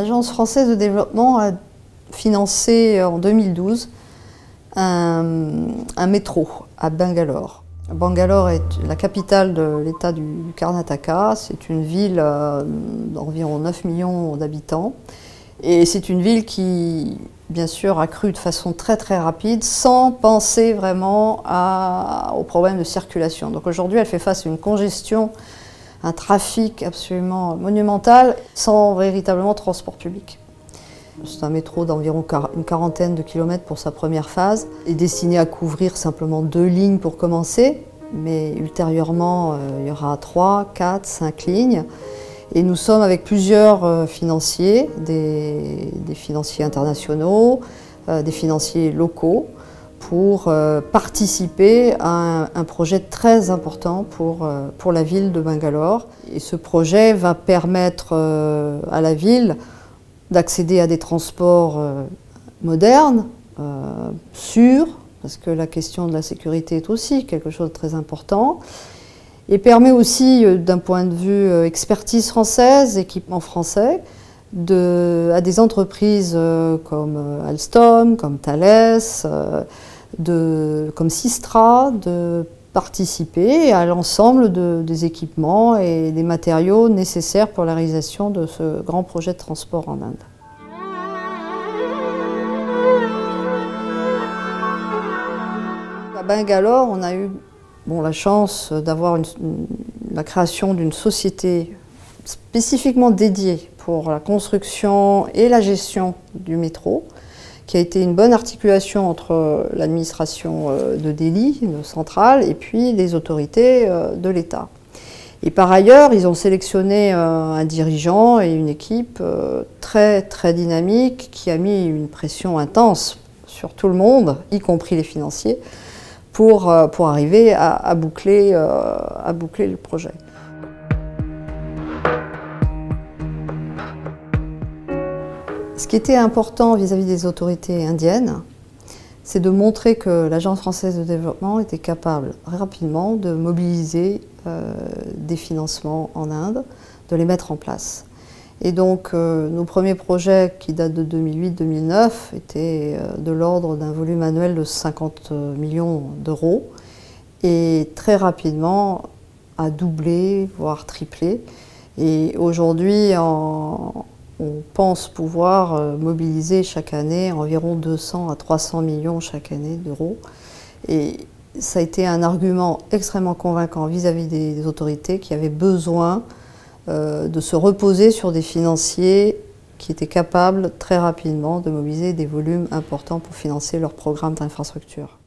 L'Agence française de développement a financé en 2012 un métro à Bangalore. Bangalore est la capitale de l'État du Karnataka. C'est une ville d'environ 9 millions d'habitants. Et c'est une ville qui, bien sûr, a cru de façon très rapide, sans penser vraiment aux problèmes de circulation. Donc aujourd'hui, elle fait face à une congestion, un trafic absolument monumental, sans véritablement transport public. C'est un métro d'environ une quarantaine de kilomètres pour sa première phase, et destiné à couvrir simplement 2 lignes pour commencer, mais ultérieurement, il y aura 3, 4, 5 lignes. Et nous sommes avec plusieurs financiers, des financiers internationaux, des financiers locaux, pour participer à un projet très important pour la ville de Bangalore. Et ce projet va permettre à la ville d'accéder à des transports modernes, sûrs, parce que la question de la sécurité est aussi quelque chose de très important, et permet aussi, d'un point de vue expertise française, équipement français, à des entreprises comme Alstom, comme Thales, comme Systra, de participer à l'ensemble des équipements et des matériaux nécessaires pour la réalisation de ce grand projet de transport en Inde. À Bangalore, on a eu la chance d'avoir la création d'une société spécifiquement dédiée pour la construction et la gestion du métro, qui a été une bonne articulation entre l'administration de Delhi, centrale, et puis les autorités de l'État. Et par ailleurs, ils ont sélectionné un dirigeant et une équipe très dynamique qui a mis une pression intense sur tout le monde, y compris les financiers, pour arriver à boucler le projet. Ce qui était important vis-à-vis des autorités indiennes, c'est de montrer que l'Agence française de développement était capable rapidement de mobiliser des financements en Inde, de les mettre en place. Et donc nos premiers projets qui datent de 2008-2009 étaient de l'ordre d'un volume annuel de 50 millions d'euros et très rapidement a doublé, voire triplé. Et aujourd'hui, on pense pouvoir mobiliser chaque année environ 200 à 300 millions chaque année d'euros. Et ça a été un argument extrêmement convaincant vis-à-vis des autorités qui avaient besoin de se reposer sur des financiers qui étaient capables très rapidement de mobiliser des volumes importants pour financer leurs programmes d'infrastructure.